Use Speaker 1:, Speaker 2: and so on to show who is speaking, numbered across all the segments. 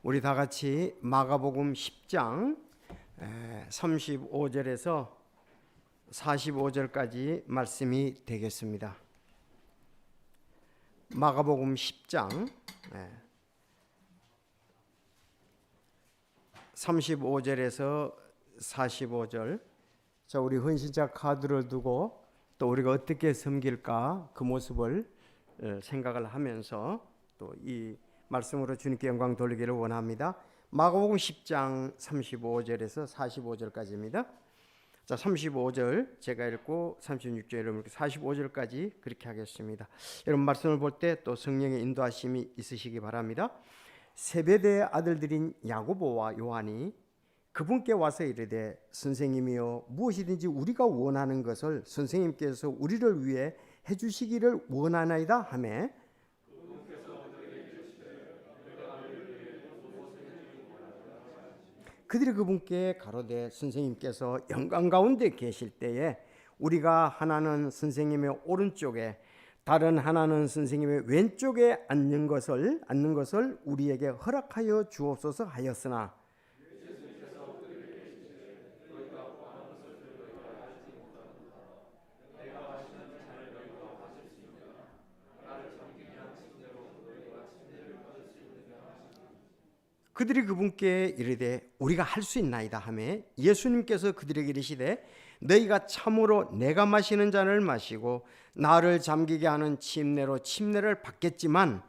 Speaker 1: 우리 다 같이 마가복음 10장 35절에서 45절까지 말씀이 되겠습니다. 마가복음 10장 35절에서 45절. 자, 우리 헌신자 카드를 두고 또 우리가 어떻게 섬길까 그 모습을 생각을 하면서 또 이 말씀으로 주님께 영광 돌리기를 원합니다. 마가복음 10장 35절에서 45절까지입니다. 자, 35절 제가 읽고 36절 여러분 45절까지 그렇게 하겠습니다. 여러분 말씀을 볼 때 또 성령의 인도하심이 있으시기 바랍니다. 세베대의 아들들인 야고보와 요한이 그분께 와서 이르되 선생님이여 무엇이든지 우리가 원하는 것을 선생님께서 우리를 위해 해주시기를 원하나이다 하매 그들이 그분께 가로되 선생님께서 영광 가운데 계실 때에 우리가 하나는 선생님의 오른쪽에 다른 하나는 선생님의 왼쪽에 앉는 것을 우리에게 허락하여 주옵소서 하였으나 그들이 그분께 이르되 우리가 할 수 있나이다 하매 예수님께서 그들에게 이르시되 너희가 참으로 내가 마시는 잔을 마시고 나를 잠기게 하는 침례로 침례를 받겠지만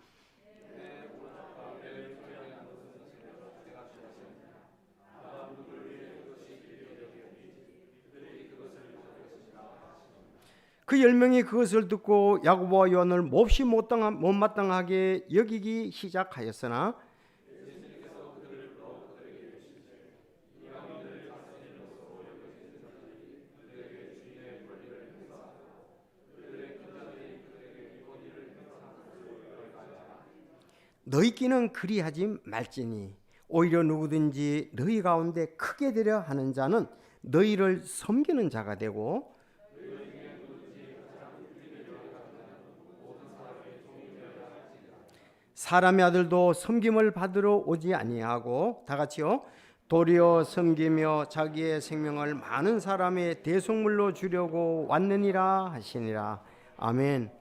Speaker 1: 그 10명이 그것을 듣고 야고보와 요한을 몹시 못마땅하게 여기기 시작하였으나 너희끼는 그리하지 말지니 오히려 누구든지 너희 가운데 크게 되려 하는 자는 너희를 섬기는 자가 되고 사람의 아들도 섬김을 받으러 오지 아니하고 다 같이요 도리어 섬기며 자기의 생명을 많은 사람의 대속물로 주려고 왔느니라 하시니라. 아멘.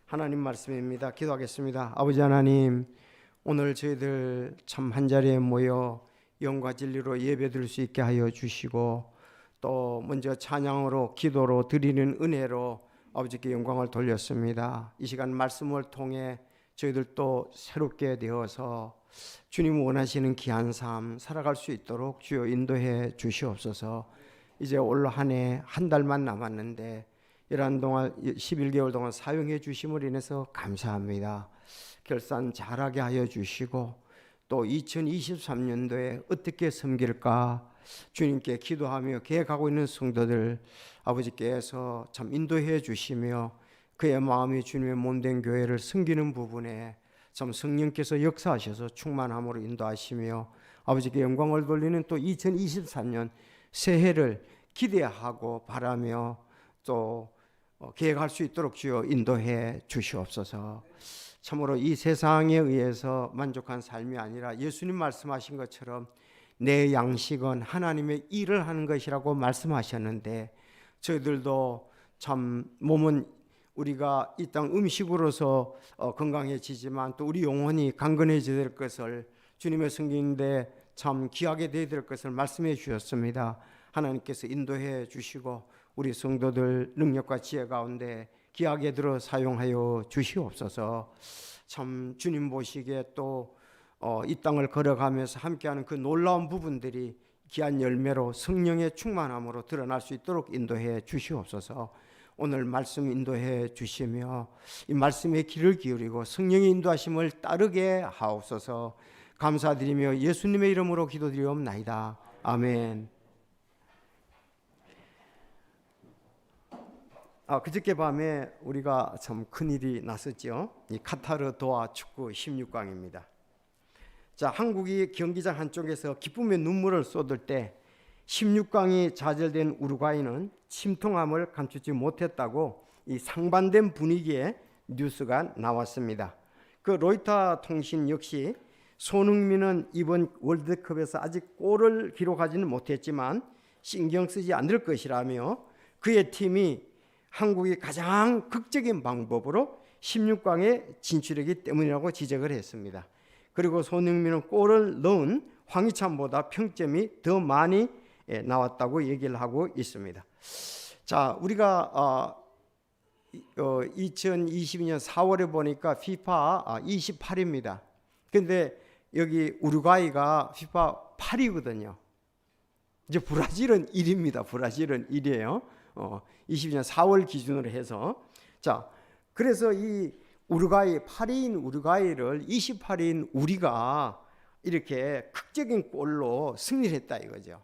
Speaker 1: 하나님 말씀입니다. 기도하겠습니다. 아버지 하나님, 오늘 저희들 참 한자리에 모여 영과 진리로 예배드릴 수 있게 하여 주시고 또 먼저 찬양으로 기도로 드리는 은혜로 아버지께 영광을 돌렸습니다. 이 시간 말씀을 통해 저희들도 새롭게 되어서 주님 원하시는 귀한 삶 살아갈 수 있도록 주여 인도해 주시옵소서. 이제 올 한 해 한 달만 남았는데 이러한 동안 11개월 동안 사용해 주심을 인해서 감사합니다. 결산 잘하게 하여 주시고 또 2023년도에 어떻게 섬길까 주님께 기도하며 계획하고 있는 성도들 아버지께서 참 인도해 주시며 그의 마음이 주님의 몸된 교회를 섬기는 부분에 참 성령께서 역사하셔서 충만함으로 인도하시며 아버지께 영광을 돌리는 또 2023년 새해를 기대하고 바라며 또 계획할 수 있도록 주여 인도해 주시옵소서. 참으로 이 세상에 의해서 만족한 삶이 아니라 예수님 말씀하신 것처럼 내 양식은 하나님의 일을 하는 것이라고 말씀하셨는데 저희들도 참 몸은 우리가 이 땅 음식으로서 건강해지지만 또 우리 영혼이 강건해져야 될 것을 주님의 성경인데 참 귀하게 되어야 될 것을 말씀해 주셨습니다. 하나님께서 인도해 주시고 우리 성도들 능력과 지혜 가운데 귀하게 들어 사용하여 주시옵소서. 참 주님 보시기에 또 이 땅을 걸어가면서 함께하는 그 놀라운 부분들이 귀한 열매로 성령의 충만함으로 드러날 수 있도록 인도해 주시옵소서. 오늘 말씀 인도해 주시며 이 말씀에 귀를 기울이고 성령의 인도하심을 따르게 하옵소서. 감사드리며 예수님의 이름으로 기도드리옵나이다. 아멘. 그저께 밤에 우리가 참 큰일이 났었죠. 이 카타르 도하 축구 16강입니다. 자, 한국이 경기장 한쪽에서 기쁨의 눈물을 쏟을 때 16강이 좌절된 우루과이는 침통함을 감추지 못했다고 이 상반된 분위기의 뉴스가 나왔습니다. 그 로이터 통신 역시 손흥민은 이번 월드컵에서 아직 골을 기록하지는 못했지만 신경 쓰지 않을 것이라며 그의 팀이 한국이 가장 극적인 방법으로 16강에 진출했기 때문이라고 지적을 했습니다. 그리고 손흥민은 골을 넣은 황희찬보다 평점이 더 많이 나왔다고 얘기를 하고 있습니다. 자, 우리가 2022년 4월에 보니까 FIFA 28입니다. 근데 여기 우루과이가 FIFA 8이거든요. 이제 브라질은 1입니다. 브라질은 1이에요. 22년 4월 기준으로 해서. 자, 그래서 이 우루과이 8위인 우루과이를 28위인 우리가 이렇게 극적인 골로 승리를 했다 이거죠.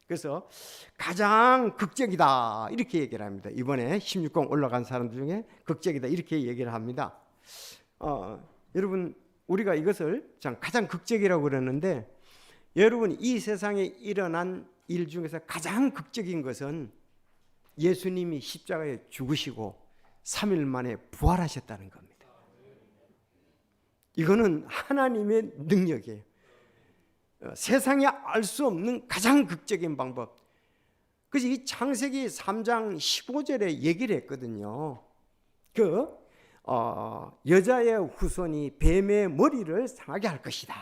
Speaker 1: 그래서 가장 극적이다 이렇게 얘기를 합니다. 이번에 16강 올라간 사람들 중에 극적이다 이렇게 얘기를 합니다. 여러분 우리가 이것을 가장 극적이라고 그러는데 여러분 이 세상에 일어난 일 중에서 가장 극적인 것은 예수님이 십자가에 죽으시고 3일 만에 부활하셨다는 겁니다. 이거는 하나님의 능력이에요. 세상에 알 수 없는 가장 극적인 방법. 그래서 이 창세기 3장 15절에 얘기를 했거든요. 여자의 후손이 뱀의 머리를 상하게 할 것이다.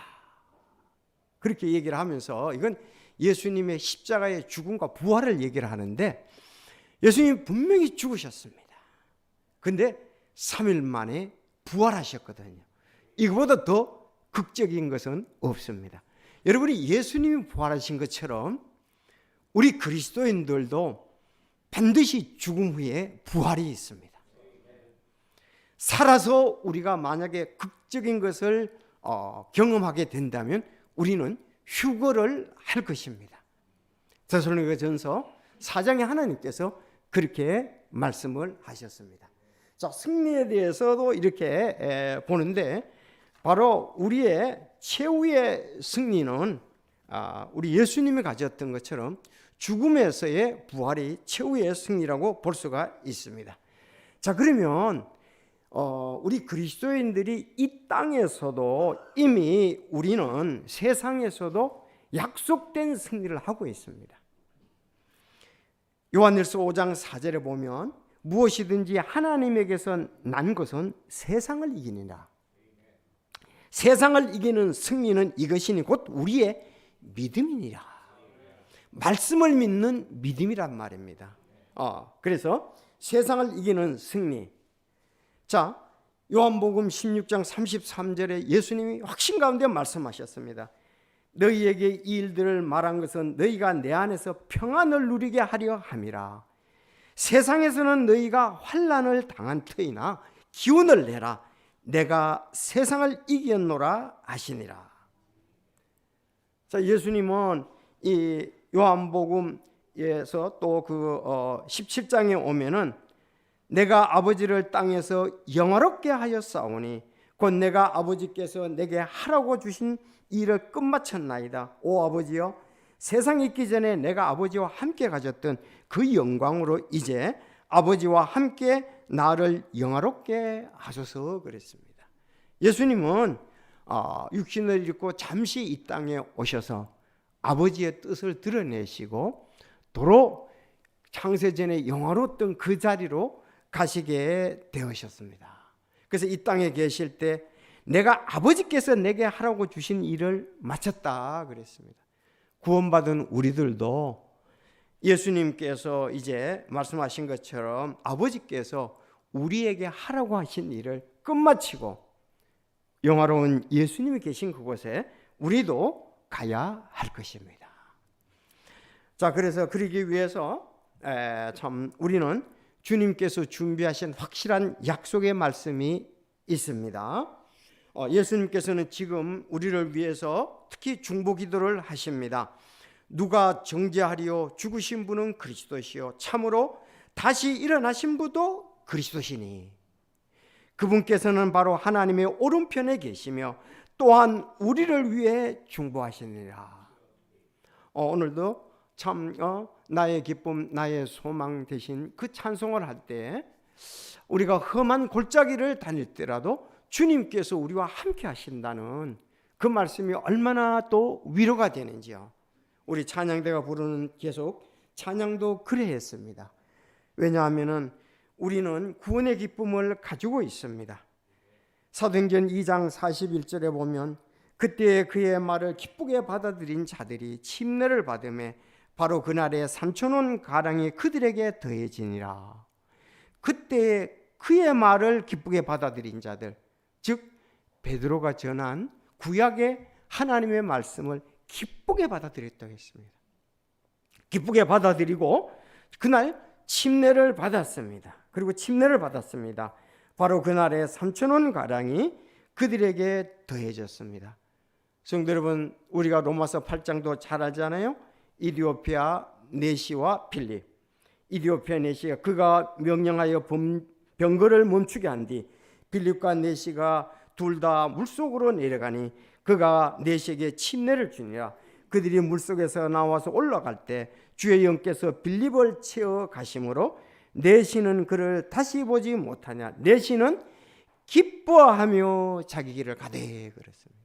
Speaker 1: 그렇게 얘기를 하면서 이건 예수님의 십자가의 죽음과 부활을 얘기를 하는데 예수님이 분명히 죽으셨습니다. 근데 3일 만에 부활하셨거든요. 이거보다 더 극적인 것은 없습니다. 여러분이 예수님이 부활하신 것처럼 우리 그리스도인들도 반드시 죽음 후에 부활이 있습니다. 살아서 우리가 만약에 극적인 것을 경험하게 된다면 우리는 휴거를 할 것입니다. 데살로니가전서 4장에 하나님께서 그렇게 말씀을 하셨습니다. 자, 승리에 대해서도 이렇게 보는데 바로 우리의 최후의 승리는 우리 예수님이 가졌던 것처럼 죽음에서의 부활이 최후의 승리라고 볼 수가 있습니다. 자, 그러면 우리 그리스도인들이 이 땅에서도 이미 우리는 세상에서도 약속된 승리를 하고 있습니다. 요한일서 5장 4절에 보면 무엇이든지 하나님에게서 난 것은 세상을 이기니라. 세상을 이기는 승리는 이것이니 곧 우리의 믿음이니라. 말씀을 믿는 믿음이란 말입니다. 그래서 세상을 이기는 승리. 자, 요한복음 16장 33절에 예수님이 확신 가운데 말씀하셨습니다. 너희에게 이 일들을 말한 것은 너희가 내 안에서 평안을 누리게 하려 함이라. 세상에서는 너희가 환난을 당한 터이나 기운을 내라. 내가 세상을 이겼노라 하시니라. 자, 예수님은 이 요한복음에서 또 17장에 오면은 내가 아버지를 땅에서 영화롭게 하였사오니 곧 내가 아버지께서 내게 하라고 주신 일을 끝마쳤나이다. 오 아버지여, 세상에 있기 전에 내가 아버지와 함께 가졌던 그 영광으로 이제 아버지와 함께 나를 영화롭게 하소서 그랬습니다. 예수님은 육신을 입고 잠시 이 땅에 오셔서 아버지의 뜻을 드러내시고 도로 창세전에 영화로웠던 그 자리로 가시게 되으셨습니다. 그래서 이 땅에 계실 때 내가 아버지께서 내게 하라고 주신 일을 마쳤다 그랬습니다. 구원받은 우리들도 예수님께서 이제 말씀하신 것처럼 아버지께서 우리에게 하라고 하신 일을 끝마치고 영화로운 예수님이 계신 그곳에 우리도 가야 할 것입니다. 자, 그래서 그러기 위해서 참 우리는 주님께서 준비하신 확실한 약속의 말씀이 있습니다. 예수님께서는 지금 우리를 위해서 특히 중보기도를 하십니다. 누가 정죄하리요? 죽으신 분은 그리스도시요 참으로 다시 일어나신 분도 그리스도시니 그분께서는 바로 하나님의 오른편에 계시며 또한 우리를 위해 중보하시니라. 오늘도 참 나의 기쁨 나의 소망 되신 그 찬송을 할 때 우리가 험한 골짜기를 다닐 때라도 주님께서 우리와 함께 하신다는 그 말씀이 얼마나 또 위로가 되는지요. 우리 찬양대가 부르는 계속 찬양도 그래 했습니다. 왜냐하면 우리는 구원의 기쁨을 가지고 있습니다. 사도행전 2장 41절에 보면 그때 그의 말을 기쁘게 받아들인 자들이 침례를 받음에 바로 그날에 3,000원 가량이 그들에게 더해지니라. 그때 그의 말을 기쁘게 받아들인 자들, 즉 베드로가 전한 구약의 하나님의 말씀을 기쁘게 받아들였다고 했습니다. 기쁘게 받아들이고 그날 침례를 받았습니다. 그리고 침례를 받았습니다. 바로 그날에 3,000원 가량이 그들에게 더해졌습니다. 성도 여러분, 우리가 로마서 8장도 잘 알잖아요. 이디오피아 네시와 빌립. 이디오피아 네시가 그가 명령하여 병거를 멈추게 한 뒤 빌립과 네시가 둘 다 물속으로 내려가니 그가 네시에게 침례를 주니라. 그들이 물속에서 나와서 올라갈 때 주의 영께서 빌립을 채워 가심으로 네시는 그를 다시 보지 못하냐. 네시는 기뻐하며 자기 길을 가되 그랬습니다.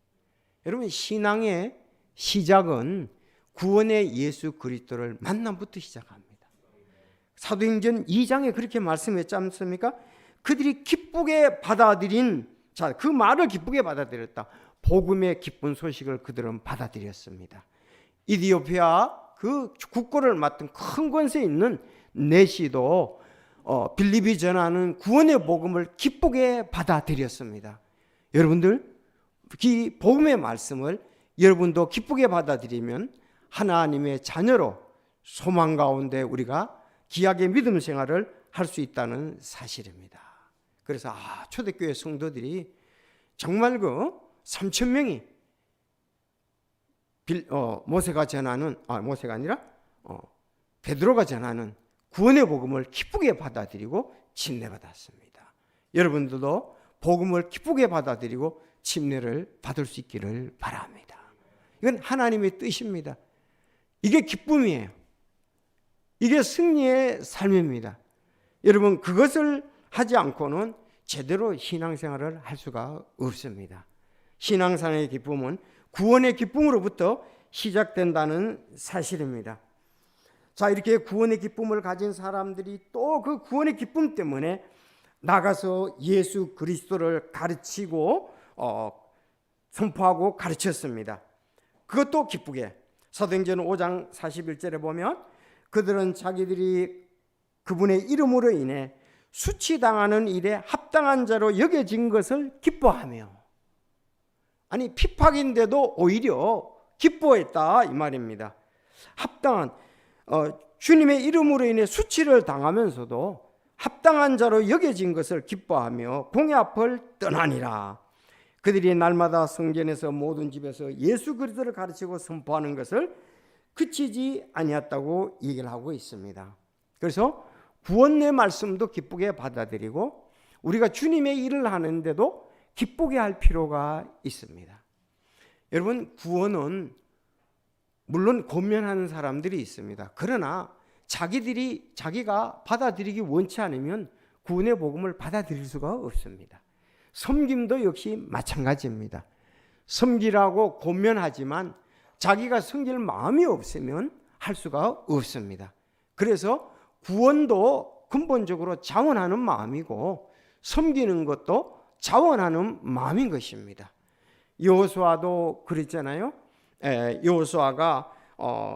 Speaker 1: 여러분, 신앙의 시작은 구원의 예수 그리스도를 만남부터 시작합니다. 사도행전 2장에 그렇게 말씀했지 않습니까? 그들이 기쁘게 받아들인 자, 그 말을 기쁘게 받아들였다. 복음의 기쁜 소식을 그들은 받아들였습니다. 이디오피아 그 국고를 맡은 큰 권세 있는 네시도 빌립이 전하는 구원의 복음을 기쁘게 받아들였습니다. 여러분들, 이 복음의 말씀을 여러분도 기쁘게 받아들이면 하나님의 자녀로 소망 가운데 우리가 귀하게 믿음 생활을 할 수 있다는 사실입니다. 그래서 초대교회 성도들이 정말 그 3,000명이 모세가 전하는 모세가 아니라 베드로가 전하는 구원의 복음을 기쁘게 받아들이고 침례받았습니다. 여러분들도 복음을 기쁘게 받아들이고 침례를 받을 수 있기를 바랍니다. 이건 하나님의 뜻입니다. 이게 기쁨이에요. 이게 승리의 삶입니다. 여러분, 그것을 하지 않고는 제대로 신앙생활을 할 수가 없습니다. 신앙생활의 기쁨은 구원의 기쁨으로부터 시작된다는 사실입니다. 자, 이렇게 구원의 기쁨을 가진 사람들이 또 그 구원의 기쁨 때문에 나가서 예수 그리스도를 가르치고 선포하고 가르쳤습니다. 그것도 기쁘게 사도행전 5장 41절에 보면 그들은 자기들이 그분의 이름으로 인해 수치당하는 일에 합당한 자로 여겨진 것을 기뻐하며, 아니 핍박인데도 오히려 기뻐했다 이 말입니다. 합당한 주님의 이름으로 인해 수치를 당하면서도 합당한 자로 여겨진 것을 기뻐하며 공의 앞을 떠나니라. 그들이 날마다 성전에서 모든 집에서 예수 그리스도를 가르치고 선포하는 것을 그치지 아니었다고 얘기를 하고 있습니다. 그래서 구원의 말씀도 기쁘게 받아들이고 우리가 주님의 일을 하는데도 기쁘게 할 필요가 있습니다. 여러분, 구원은 물론 권면하는 사람들이 있습니다. 그러나 자기가 받아들이기 원치 않으면 구원의 복음을 받아들일 수가 없습니다. 섬김도 역시 마찬가지입니다. 섬기라고 권면하지만 자기가 섬길 마음이 없으면 할 수가 없습니다. 그래서 구원도 근본적으로 자원하는 마음이고 섬기는 것도 자원하는 마음인 것입니다. 여호수아도 그랬잖아요. 여호수아가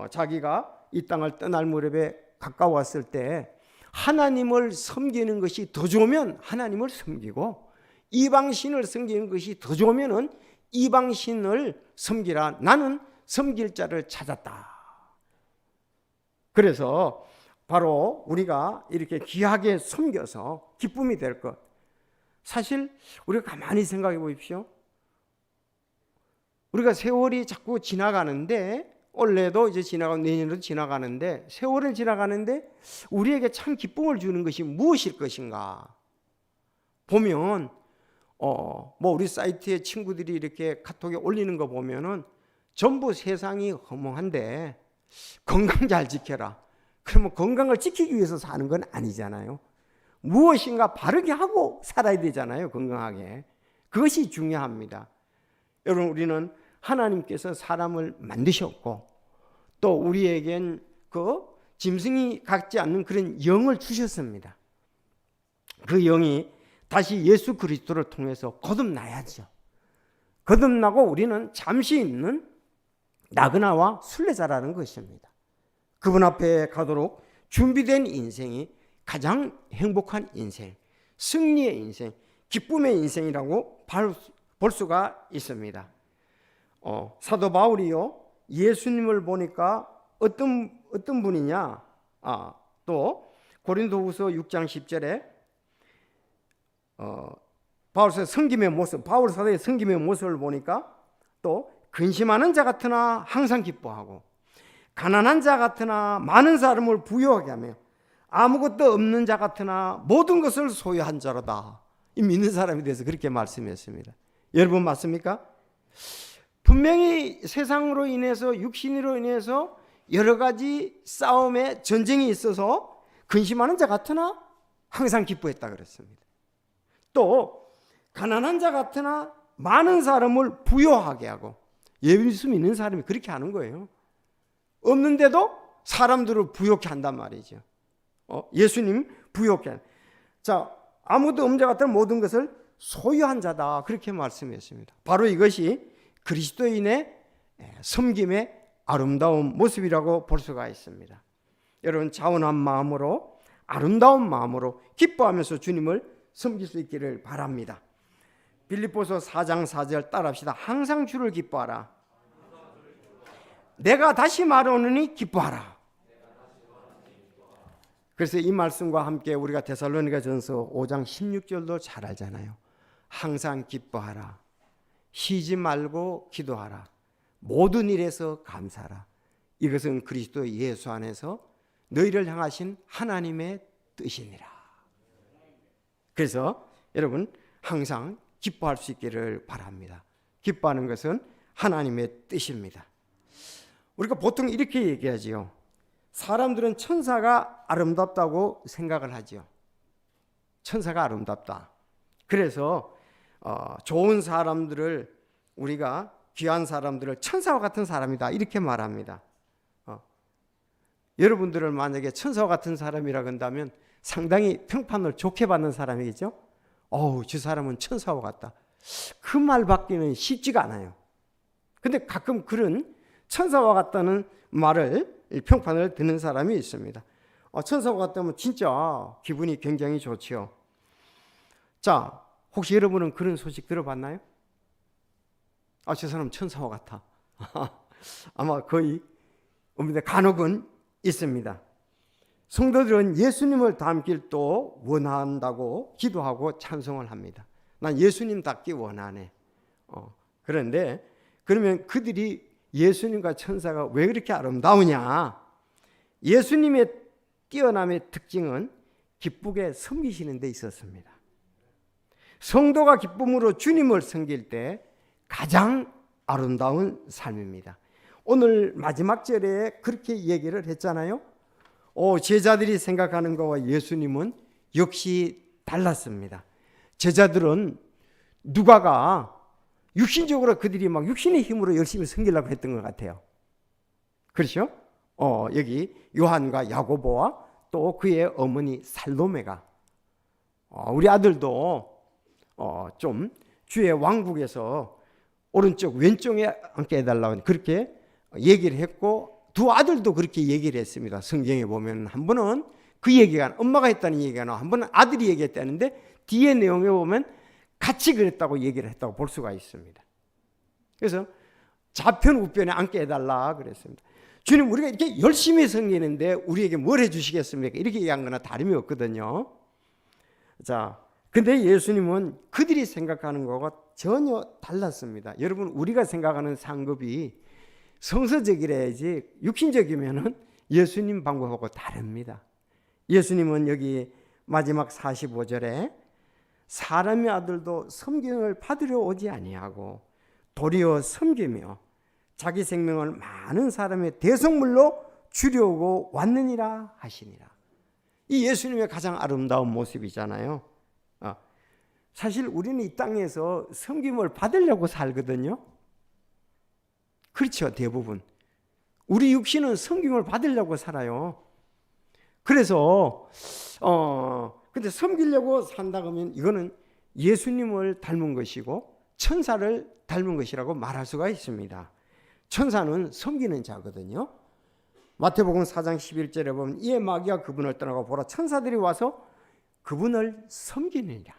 Speaker 1: 자기가 이 땅을 떠날 무렵에 가까웠을 때 하나님을 섬기는 것이 더 좋으면 하나님을 섬기고 이방신을 섬기는 것이 더 좋으면 이방신을 섬기라. 나는 섬길 자를 찾았다. 그래서 바로 우리가 이렇게 귀하게 섬겨서 기쁨이 될 것. 사실 우리가 가만히 생각해 보십시오. 우리가 세월이 자꾸 지나가는데 올해도 이제 지나가고 내년에도 지나가는데 세월을 지나가는데 우리에게 참 기쁨을 주는 것이 무엇일 것인가 보면 우리 사이트에 친구들이 이렇게 카톡에 올리는 거 보면은 전부 세상이 허무한데 건강 잘 지켜라. 그러면 건강을 지키기 위해서 사는 건 아니잖아요. 무엇인가 바르게 하고 살아야 되잖아요. 건강하게. 그것이 중요합니다. 여러분, 우리는 하나님께서 사람을 만드셨고 또 우리에겐 그 짐승이 갖지 않는 그런 영을 주셨습니다. 그 영이 다시 예수 그리스도를 통해서 거듭나야죠. 거듭나고 우리는 잠시 있는 나그나와 순례자라는 것입니다. 그분 앞에 가도록 준비된 인생이 가장 행복한 인생, 승리의 인생, 기쁨의 인생이라고 볼 수가 있습니다. 사도 바울이요, 예수님을 보니까 어떤 분이냐? 또 고린도후서 6장 10절에 바울 사도의 섬김의 모습을 보니까 또 근심하는 자 같으나 항상 기뻐하고 가난한 자 같으나 많은 사람을 부유하게 하며 아무것도 없는 자 같으나 모든 것을 소유한 자로다. 이 믿는 사람에 대해서 그렇게 말씀했습니다. 여러분 맞습니까? 분명히 세상으로 인해서 육신으로 인해서 여러 가지 싸움에 전쟁이 있어서 근심하는 자 같으나 항상 기뻐했다 그랬습니다. 또 가난한 자 같으나 많은 사람을 부유하게 하고 예수 믿는 사람이 그렇게 하는 거예요. 없는데도 사람들을 부유케 한단 말이죠. 예수님 부유케 한. 자, 아무도 없는 자 같은 모든 것을 소유한 자다 그렇게 말씀했습니다. 바로 이것이 그리스도인의 섬김의 아름다운 모습이라고 볼 수가 있습니다. 여러분 차분한 마음으로 아름다운 마음으로 기뻐하면서 주님을 섬길 수 있기를 바랍니다. 빌립보서 4장 4절 따라합시다. 항상 주를 기뻐하라. 내가 다시 말하노니 기뻐하라. 그래서 이 말씀과 함께 우리가 데살로니가전서 5장 16절도 잘 알잖아요. 항상 기뻐하라. 쉬지 말고 기도하라. 모든 일에서 감사하라. 이것은 그리스도 예수 안에서 너희를 향하신 하나님의 뜻이니라. 그래서 여러분 항상 기뻐할 수 있기를 바랍니다. 기뻐하는 것은 하나님의 뜻입니다. 우리가 보통 이렇게 얘기하지요. 사람들은 천사가 아름답다고 생각을 하죠. 천사가 아름답다. 그래서 좋은 사람들을 우리가 귀한 사람들을 천사와 같은 사람이다 이렇게 말합니다. 여러분들을 만약에 천사와 같은 사람이라고 한다면 상당히 평판을 좋게 받는 사람이겠죠. 저 사람은 천사와 같다. 그 말 받기는 쉽지가 않아요. 근데 가끔 그런 천사와 같다는 말을 평판을 듣는 사람이 있습니다. 천사와 같다면 진짜 기분이 굉장히 좋지요. 자, 혹시 여러분은 그런 소식 들어봤나요? 저 사람 천사와 같아. 아마 거의 없는데 간혹은 있습니다. 성도들은 예수님을 닮길 또 원한다고 기도하고 찬송을 합니다. 난 예수님 닮기 원하네. 그런데 그러면 그들이 예수님과 천사가 왜 그렇게 아름다우냐? 예수님의 뛰어남의 특징은 기쁘게 섬기시는 데 있었습니다. 성도가 기쁨으로 주님을 섬길 때 가장 아름다운 삶입니다. 오늘 마지막 절에 그렇게 얘기를 했잖아요. 제자들이 생각하는 것과 예수님은 역시 달랐습니다. 제자들은 누가가 육신적으로 그들이 막 육신의 힘으로 열심히 섬기려고 했던 것 같아요. 그렇죠? 여기 요한과 야고보와 또 그의 어머니 살로메가 우리 아들도 좀 주의 왕국에서 오른쪽 왼쪽에 앉게 해달라고 그렇게 얘기를 했고 두 아들도 그렇게 얘기를 했습니다. 성경에 보면 한 번은 그 얘기가 엄마가 했다는 얘기가 나와 한 번은 아들이 얘기했다는데 뒤에 내용에 보면 같이 그랬다고 얘기를 했다고 볼 수가 있습니다. 그래서 좌편 우편에 앉게 해달라 그랬습니다. 주님 우리가 이렇게 열심히 섬기는데 우리에게 뭘 해주시겠습니까? 이렇게 얘기한 거나 다름이 없거든요. 자, 근데 예수님은 그들이 생각하는 것과 전혀 달랐습니다. 여러분 우리가 생각하는 상급이 성서적이라야지 육신적이면은 예수님 방법하고 다릅니다. 예수님은 여기 마지막 45절에 사람의 아들도 섬김을 받으려 오지 아니하고 도리어 섬기며 자기 생명을 많은 사람의 대속물로 주려고 왔느니라 하시니라. 이 예수님의 가장 아름다운 모습이잖아요. 사실 우리는 이 땅에서 섬김을 받으려고 살거든요. 그렇죠. 대부분 우리 육신은 섬김을 받으려고 살아요. 그래서 근데 섬기려고 산다 그러면 이거는 예수님을 닮은 것이고 천사를 닮은 것이라고 말할 수가 있습니다. 천사는 섬기는 자거든요. 마태복음 4장 11절에 보면 이에 마귀가 그분을 떠나고 보라 천사들이 와서 그분을 섬기느니라.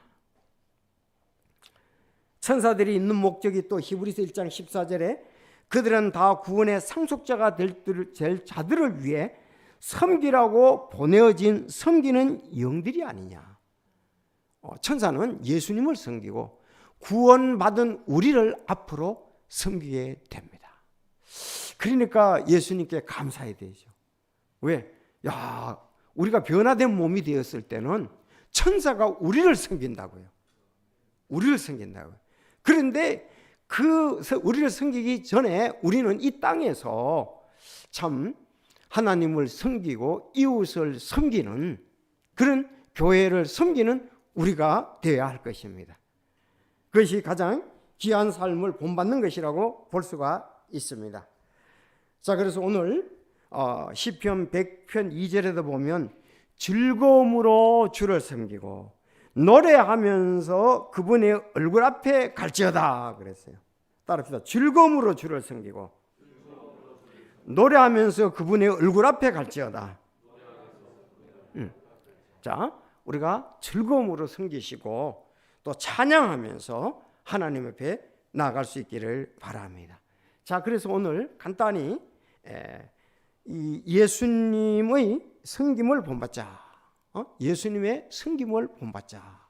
Speaker 1: 천사들이 있는 목적이 또 히브리서 1장 14절에 그들은 다 구원의 상속자가 될 자들을 위해 섬기라고 보내어진 섬기는 영들이 아니냐. 천사는 예수님을 섬기고 구원받은 우리를 앞으로 섬기게 됩니다. 그러니까 예수님께 감사해야 되죠. 왜? 우리가 변화된 몸이 되었을 때는 천사가 우리를 섬긴다고요. 우리를 섬긴다고요. 그런데 우리를 섬기기 전에 우리는 이 땅에서 참 하나님을 섬기고 이웃을 섬기는 그런 교회를 섬기는 우리가 되어야 할 것입니다. 그것이 가장 귀한 삶을 본받는 것이라고 볼 수가 있습니다. 자, 그래서 오늘 시편 100편 2절에도 보면 즐거움으로 주를 섬기고 노래하면서 그분의 얼굴 앞에 갈지어다 그랬어요. 따라합시다. 즐거움으로 주를 섬기고 노래하면서 그분의 얼굴 앞에 갈지어다. 자, 우리가 즐거움으로 섬기시고 또 찬양하면서 하나님 앞에 나아갈 수 있기를 바랍니다. 자, 그래서 오늘 간단히 이 예수님의 섬김을 본받자. 예수님의 섬김을 본받자.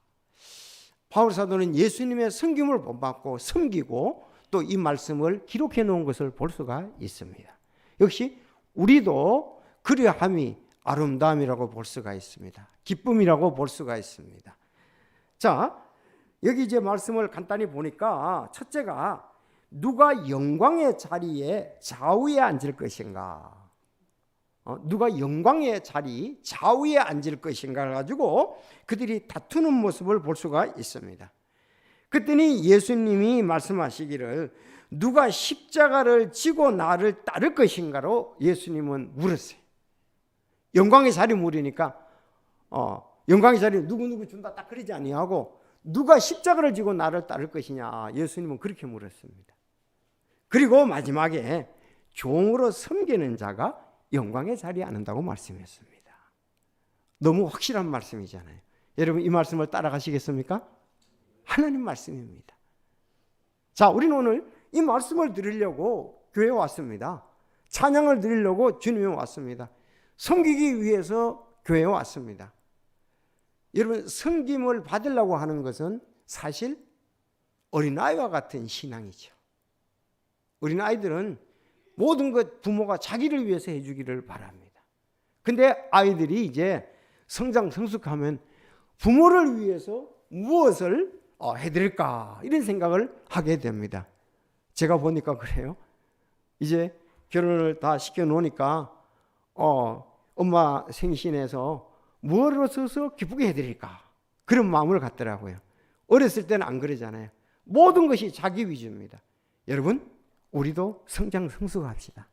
Speaker 1: 바울 사도는 예수님의 섬김을 본받고 섬기고 또 이 말씀을 기록해 놓은 것을 볼 수가 있습니다. 역시 우리도 그리함이 아름다움이라고 볼 수가 있습니다. 기쁨이라고 볼 수가 있습니다. 자, 여기 이제 말씀을 간단히 보니까 첫째가 누가 영광의 자리에 좌우에 앉을 것인가? 누가 영광의 자리 좌우에 앉을 것인가를 가지고 그들이 다투는 모습을 볼 수가 있습니다. 그랬더니 예수님이 말씀하시기를 누가 십자가를 지고 나를 따를 것인가로 예수님은 물었어요. 영광의 자리 물으니까 영광의 자리 누구 준다 딱 그러지 아니하고 누가 십자가를 지고 나를 따를 것이냐 예수님은 그렇게 물었습니다. 그리고 마지막에 종으로 섬기는 자가 영광의 자리에 앉는다고 말씀했습니다. 너무 확실한 말씀이잖아요. 여러분 이 말씀을 따라가시겠습니까? 하나님 말씀입니다. 자, 우리는 오늘 이 말씀을 들으려고 교회에 왔습니다. 찬양을 드리려고 주님에 왔습니다. 섬기기 위해서 교회에 왔습니다. 여러분 섬김을 받으려고 하는 것은 사실 어린아이와 같은 신앙이죠. 어린아이들은 모든 것 부모가 자기를 위해서 해주기를 바랍니다. 근데 아이들이 이제 성장 성숙하면 부모를 위해서 무엇을 해드릴까 이런 생각을 하게 됩니다. 제가 보니까 그래요. 이제 결혼을 다 시켜놓으니까 엄마 생신에서 무엇으로 써서 기쁘게 해드릴까 그런 마음을 갖더라고요. 어렸을 때는 안 그러잖아요. 모든 것이 자기 위주입니다. 여러분 우리도 성장 성숙합시다.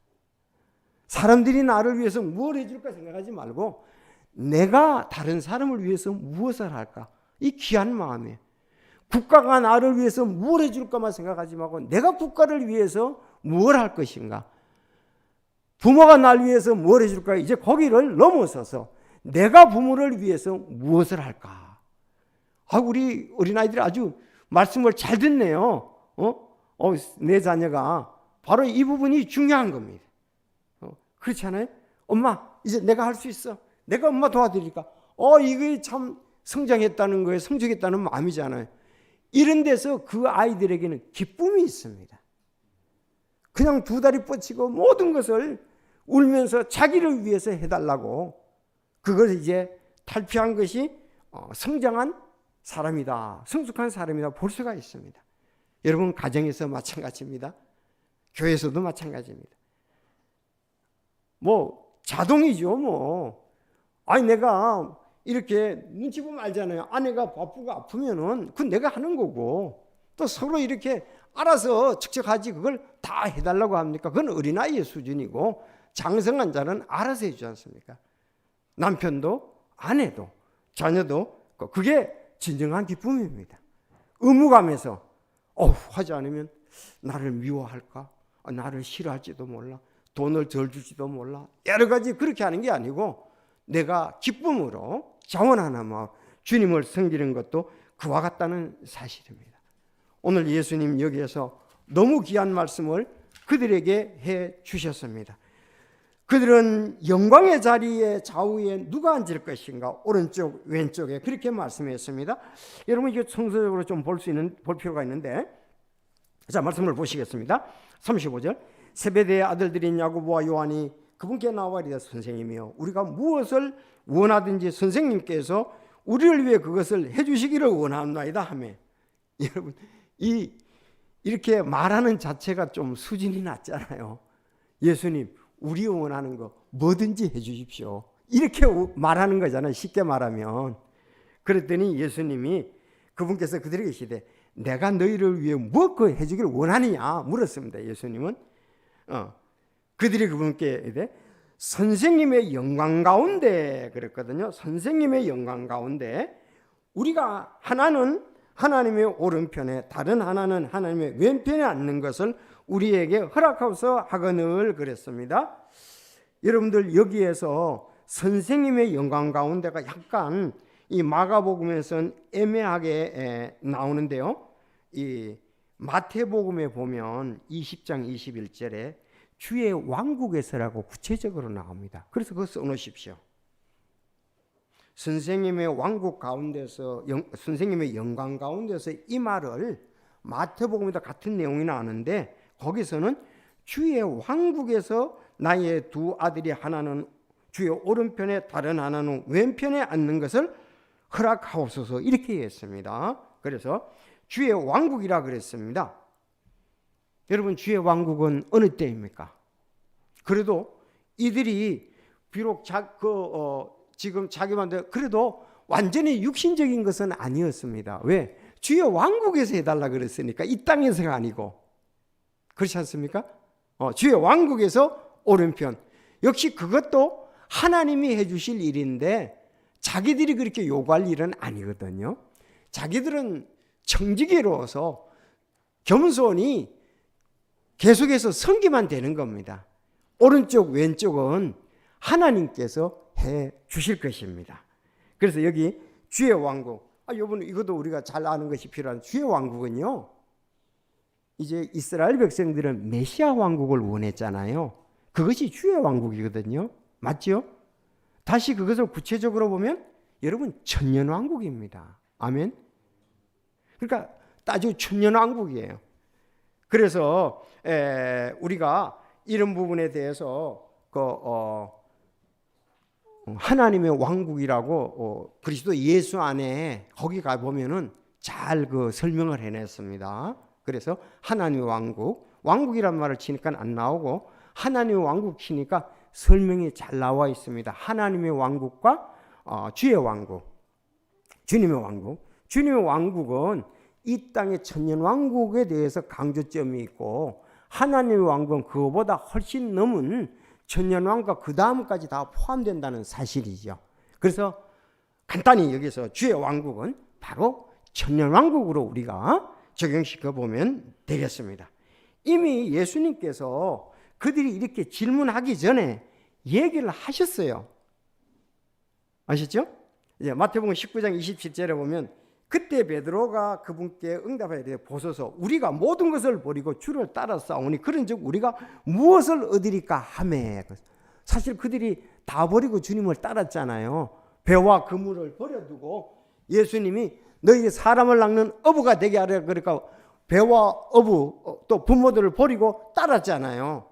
Speaker 1: 사람들이 나를 위해서 무엇을 해줄까 생각하지 말고 내가 다른 사람을 위해서 무엇을 할까 이 귀한 마음에 국가가 나를 위해서 무엇 해줄까만 생각하지 말고 내가 국가를 위해서 무엇을 할 것인가 부모가 날 위해서 무엇 해줄까 이제 거기를 넘어서서 내가 부모를 위해서 무엇을 할까 우리 어린아이들이 아주 말씀을 잘 듣네요. 내 자녀가 바로 이 부분이 중요한 겁니다. 그렇지 않아요? 엄마 이제 내가 할 수 있어. 내가 엄마 도와드릴까? 이게 참 성장했다는 거예요. 성적했다는 마음이잖아요. 이런 데서 그 아이들에게는 기쁨이 있습니다. 그냥 두 다리 뻗치고 모든 것을 울면서 자기를 위해서 해달라고 그걸 이제 탈피한 것이 성장한 사람이다. 성숙한 사람이다 볼 수가 있습니다. 여러분 가정에서 마찬가지입니다. 교회에서도 마찬가지입니다. 자동이죠. 내가 이렇게 눈치 보면 알잖아요. 아내가 바쁘고 아프면은 그건 내가 하는 거고 또 서로 이렇게 알아서 척척하지 그걸 다 해달라고 합니까? 그건 어린아이의 수준이고 장성한 자는 알아서 해주지 않습니까? 남편도 아내도 자녀도 그게 진정한 기쁨입니다. 의무감에서 하지 않으면 나를 미워할까? 나를 싫어할지도 몰라. 돈을 덜 줄지도 몰라. 여러 가지 그렇게 하는 게 아니고 내가 기쁨으로 자원하는 마음 주님을 섬기는 것도 그와 같다는 사실입니다. 오늘 예수님 여기에서 너무 귀한 말씀을 그들에게 해 주셨습니다. 그들은 영광의 자리에 좌우에 누가 앉을 것인가? 오른쪽 왼쪽에 그렇게 말씀했습니다. 여러분 이게 성서적으로 좀 볼 필요가 있는데, 자 말씀을 보시겠습니다. 35절 세베대의 아들들인 야고보와 요한이 그분께 나와 이르되 선생님이여 우리가 무엇을 원하든지 선생님께서 우리를 위해 그것을 해주시기를 원하나이다 하며, 여러분 이렇게 말하는 자체가 좀 수준이 낮잖아요. 예수님 우리 원하는 거 뭐든지 해주십시오 이렇게 말하는 거잖아요. 쉽게 말하면. 그랬더니 예수님이 그분께서 그들에게 이르시되 내가 너희를 위해 무엇 해주기를 원하느냐 물었습니다. 예수님은 그들이 그분께 이르되 선생님의 영광 가운데 그랬거든요. 선생님의 영광 가운데 우리가 하나는 하나님의 오른편에 다른 하나는 하나님의 왼편에 앉는 것을 우리에게 허락하소서 하거늘 그랬습니다. 여러분들 여기에서 선생님의 영광 가운데가 약간 이 마가복음에서는 애매하게 나오는데요. 이 마태복음에 보면 20장 21절에 주의 왕국에서라고 구체적으로 나옵니다. 그래서 그거 써놓으십시오. 선생님의 왕국 가운데서 선생님의 영광 가운데서 이 말을 마태복음에도 같은 내용이 나오는데 거기서는 주의 왕국에서 나의 두 아들이 하나는 주의 오른편에 다른 하나는 왼편에 앉는 것을 허락하옵소서 이렇게 했습니다. 그래서 주의 왕국이라 그랬습니다. 여러분 주의 왕국은 어느 때입니까? 그래도 이들이 비록 지금 자기 마음대로 그래도 완전히 육신적인 것은 아니었습니다. 왜? 주의 왕국에서 해달라 그랬으니까 이 땅에서가 아니고 그렇지 않습니까? 주의 왕국에서 오른편 역시 그것도 하나님이 해주실 일인데 자기들이 그렇게 요구할 일은 아니거든요. 자기들은 청지기로서 겸손히 계속해서 섬기만 되는 겁니다. 오른쪽 왼쪽은 하나님께서 해 주실 것입니다. 그래서 여기 주의 왕국, 여러분 이것도 우리가 잘 아는 것이 필요한 주의 왕국은요, 이제 이스라엘 백성들은 메시아 왕국을 원했잖아요. 그것이 주의 왕국이거든요. 맞죠? 다시 그것을 구체적으로 보면 여러분 천년 왕국입니다. 아멘. 그러니까 아주 천년 왕국이에요. 그래서 우리가 이런 부분에 대해서 하나님의 왕국이라고 그리스도 예수 안에 거기 가 보면은 잘 설명을 해냈습니다. 그래서 하나님의 왕국이란 말을 치니까 안 나오고 하나님의 왕국 치니까 설명이 잘 나와 있습니다. 하나님의 왕국과 주의 왕국, 주님의 왕국. 주님의 왕국은 이 땅의 천년 왕국에 대해서 강조점이 있고 하나님의 왕국은 그거보다 훨씬 넘은 천년 왕국과 그 다음까지 다 포함된다는 사실이죠. 그래서 간단히 여기서 주의 왕국은 바로 천년 왕국으로 우리가 적용시켜 보면 되겠습니다. 이미 예수님께서 그들이 이렇게 질문하기 전에 얘기를 하셨어요. 아시죠? 이제 마태복음 19장 27절에 보면 그때 베드로가 그분께 응답하여 보소서 우리가 모든 것을 버리고 주를 따라 싸우니 그런즉 우리가 무엇을 얻으리까 하매. 사실 그들이 다 버리고 주님을 따랐잖아요. 배와 그물을 버려두고 예수님이 너희 사람을 낚는 어부가 되게 하라 그러니까 배와 어부 또 부모들을 버리고 따랐잖아요.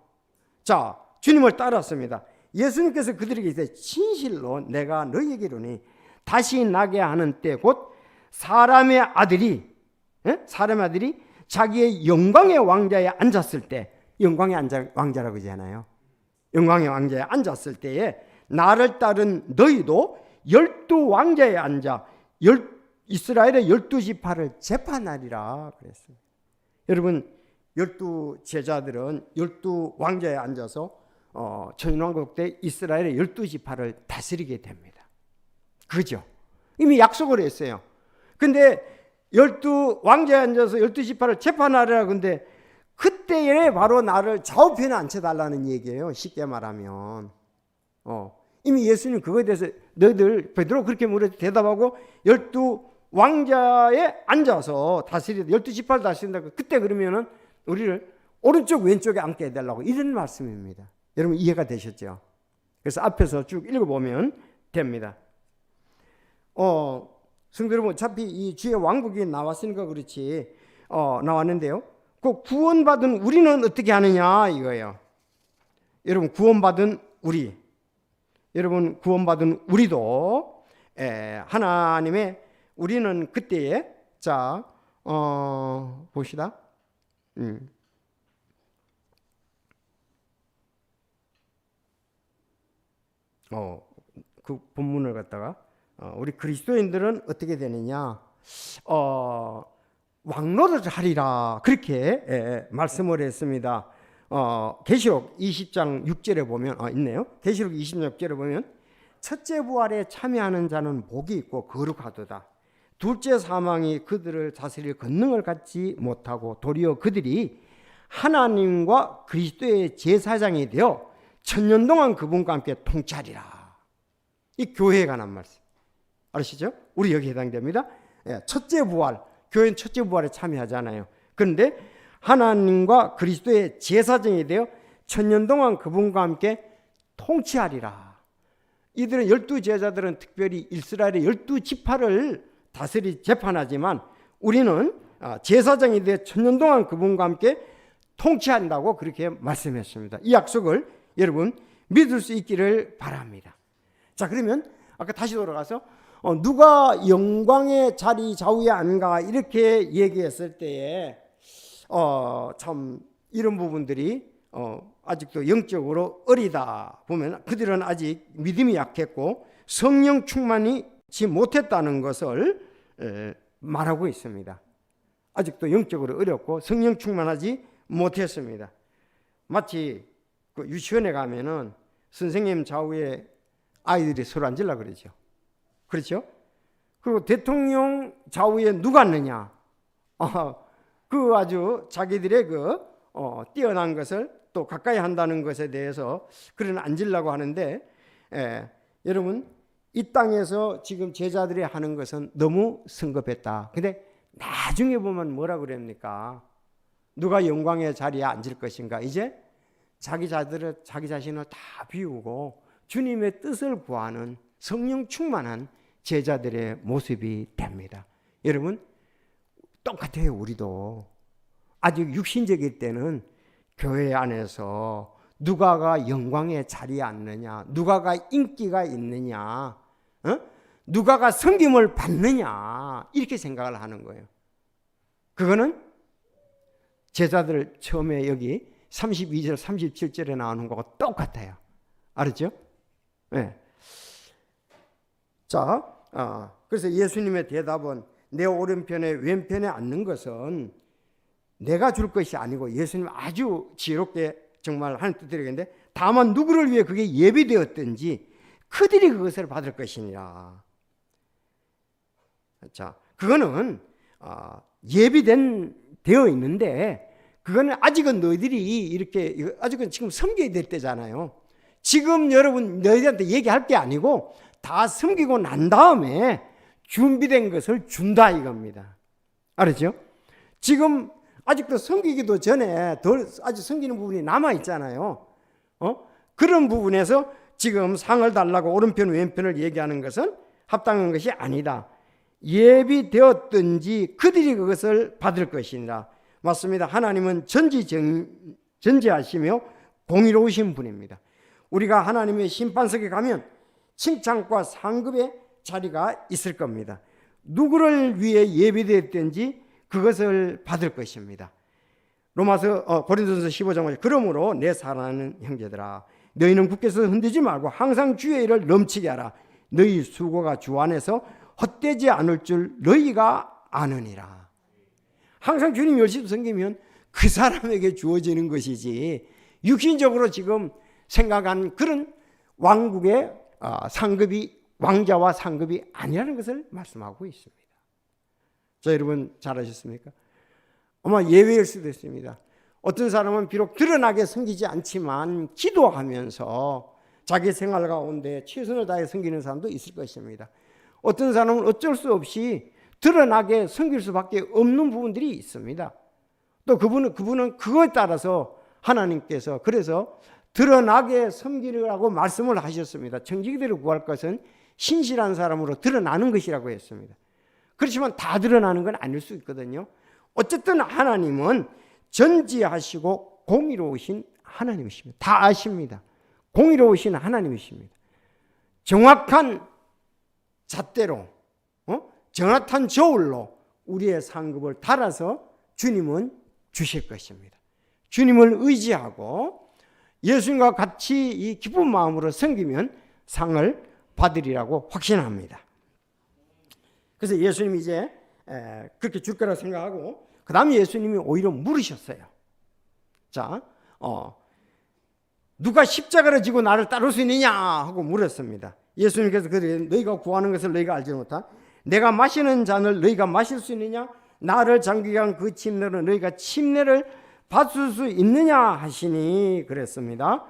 Speaker 1: 자, 주님을 따랐습니다. 예수님께서 그들에게 이제 진실로 내가 너희에게 이르노니 다시 나게 하는 때 곧 사람의 아들이 자기의 영광의 왕자에 앉았을 때, 영광의 왕자라고 하잖아요. 영광의 왕자에 앉았을 때에 나를 따른 너희도 12왕자에 앉아 이스라엘의 12지파를 재판하리라 그랬습니다. 여러분 12제자들은 12왕좌에 앉아서 천년왕국 때 이스라엘의 12지파를 다스리게 됩니다. 그죠? 이미 약속을 했어요. 근데 12왕좌에 앉아서 12지파를 재판하려고 근데 그때에 바로 나를 좌우편에 앉혀달라는 얘기예요. 쉽게 말하면 이미 예수님 그거에 대해서 너희들 베드로 그렇게 물어도 대답하고 12왕좌에 앉아서 다스리다 12지파를 다스린다고 그때 그러면은 우리를 오른쪽 왼쪽에 앉게 해달라고 이런 말씀입니다. 여러분 이해가 되셨죠? 그래서 앞에서 쭉 읽어보면 됩니다. 성도 여러분 어차피 이 주의 왕국이 나왔으니까 그렇지 나왔는데요. 그 구원받은 우리는 어떻게 하느냐 이거예요. 여러분 구원받은 우리 여러분 구원받은 우리도 하나님의 우리는 그때에 자 봅시다. 그 본문을 갖다가 우리 그리스도인들은 어떻게 되느냐 왕노릇을 하리라 그렇게 말씀을 했습니다. 계시록 20장 6절에 보면 있네요. 계시록 20장 6절에 보면 첫째 부활에 참여하는 자는 복이 있고 거룩하도다. 둘째 사망이 그들을 다스릴 권능을 갖지 못하고 도리어 그들이 하나님과 그리스도의 제사장이 되어 천년 동안 그분과 함께 통치하리라. 이 교회에 관한 말씀 아시죠? 우리 여기 해당됩니다. 첫째 부활, 교회는 첫째 부활에 참여하잖아요. 그런데 하나님과 그리스도의 제사장이 되어 천년 동안 그분과 함께 통치하리라. 이들은 12제자들은 특별히 이스라엘의 12지파를 다스리 재판하지만 우리는 제사장이 되어 천년 동안 그분과 함께 통치한다고 그렇게 말씀했습니다. 이 약속을 여러분 믿을 수 있기를 바랍니다. 자, 그러면 아까 다시 돌아가서 누가 영광의 자리 좌우에 앉가 이렇게 얘기했을 때에 참 이런 부분들이 아직도 영적으로 어리다 보면 그들은 아직 믿음이 약했고 성령 충만이지 못했다는 것을 말하고 있습니다. 아직도 영적으로 어렵고 성령 충만하지 못했습니다. 마치 그 유치원에 가면은 선생님 좌우에 아이들이 서로 앉으려고 그러죠. 그렇죠? 그리고 대통령 좌우에 누가 앉느냐? 그 아주 자기들의 뛰어난 것을 또 가까이 한다는 것에 대해서 그런 앉으려고 하는데 여러분 이 땅에서 지금 제자들이 하는 것은 너무 성급했다. 근데 나중에 보면 뭐라 그럽니까? 누가 영광의 자리에 앉을 것인가? 이제 자기 자신을 다 비우고 주님의 뜻을 구하는 성령 충만한 제자들의 모습이 됩니다. 여러분 똑같아요. 우리도 아직 육신적일 때는 교회 안에서 누가가 영광의 자리에 앉느냐, 누가가 인기가 있느냐, 누가가 섬김을 받느냐 이렇게 생각을 하는 거예요. 그거는 제자들 처음에 여기 32절 37절에 나오는 거하고 똑같아요. 알았죠? 네. 자, 그래서 예수님의 대답은 내 오른편에 왼편에 앉는 것은 내가 줄 것이 아니고 예수님 아주 지혜롭게 정말 하는 뜻이겠는데 다만 누구를 위해 그게 예비되었든지 그들이 그것을 받을 것이니라. 자, 그거는 되어 있는데 그거는 아직은 너희들이 이렇게 아직은 지금 섬겨야 될 때잖아요. 지금 여러분 너희들한테 얘기할 게 아니고 다 섬기고 난 다음에 준비된 것을 준다 이겁니다. 알았죠? 지금 아직도 섬기기도 전에 아직 섬기는 부분이 남아 있잖아요. 그런 부분에서 지금 상을 달라고 오른편 왼편을 얘기하는 것은 합당한 것이 아니다. 예비되었든지 그들이 그것을 받을 것이니라. 맞습니다. 하나님은 전지하시며 공의로우신 분입니다. 우리가 하나님의 심판석에 가면 칭찬과 상급의 자리가 있을 겁니다. 누구를 위해 예비되었든지 그것을 받을 것입니다. 고린도전서 15장 그러므로 내 사랑하는 형제들아 너희는 굳게서 흔들지 말고 항상 주의 일을 넘치게 하라. 너희 수고가 주 안에서 헛되지 않을 줄 너희가 아느니라. 항상 주님 열심히 섬기면 그 사람에게 주어지는 것이지 육신적으로 지금 생각한 그런 왕국의 상급이 왕자와 상급이 아니라는 것을 말씀하고 있습니다. 자, 여러분 잘 아셨습니까? 아마 예외일 수도 있습니다. 어떤 사람은 비록 드러나게 섬기지 않지만 기도하면서 자기 생활 가운데 최선을 다해 섬기는 사람도 있을 것입니다. 어떤 사람은 어쩔 수 없이 드러나게 섬길 수밖에 없는 부분들이 있습니다. 또 그분은 그거에 따라서 하나님께서 그래서 드러나게 섬기라고 말씀을 하셨습니다. 청지기들을 구할 것은 신실한 사람으로 드러나는 것이라고 했습니다. 그렇지만 다 드러나는 건 아닐 수 있거든요. 어쨌든 하나님은 전지하시고 공의로우신 하나님이십니다. 다 아십니다. 공의로우신 하나님이십니다. 정확한 잣대로 정확한 저울로 우리의 상급을 달아서 주님은 주실 것입니다. 주님을 의지하고 예수님과 같이 이 기쁜 마음으로 섬기면 상을 받으리라고 확신합니다. 그래서 예수님이 이제 그렇게 줄 거라고 생각하고 그 다음에 예수님이 오히려 물으셨어요. 자, 누가 십자가를 지고 나를 따를 수 있느냐 하고 물었습니다. 예수님께서 그들에게 너희가 구하는 것을 너희가 알지 못하 내가 마시는 잔을 너희가 마실 수 있느냐 나를 잠기게 한 그 침례로 너희가 침례를 받을 수 있느냐 하시니 그랬습니다.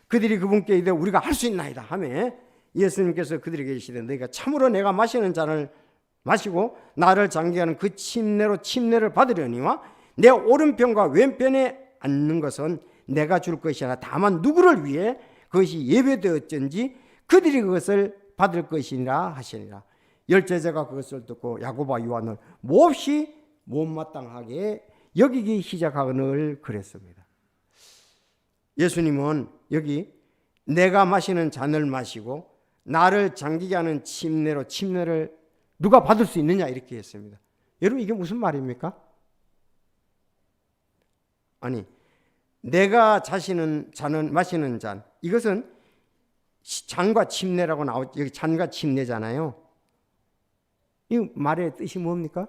Speaker 1: 그들이 그분께 이르되 우리가 할 수 있나이다 하며 예수님께서 그들에게 이르시되 너희가 참으로 내가 마시는 잔을 마시고 나를 잠기게 하는 그 침례로 침례를 받으려니와 내 오른편과 왼편에 앉는 것은 내가 줄 것이 아니라 다만 누구를 위해 그것이 예배되었든지 그들이 그것을 받을 것이니라 하시니라. 열제자가 그것을 듣고 야고보와 요한을 몹시 못마땅하게 여기기 시작하거늘 그랬습니다. 예수님은 여기 내가 마시는 잔을 마시고 나를 잠기게 하는 침례로 침례를 누가 받을 수 있느냐 이렇게 했습니다. 여러분 이게 무슨 말입니까? 아니 내가 마시는 잔 이것은 잔과 침례라고 나오죠. 여기 잔과 침례잖아요. 이 말의 뜻이 뭡니까?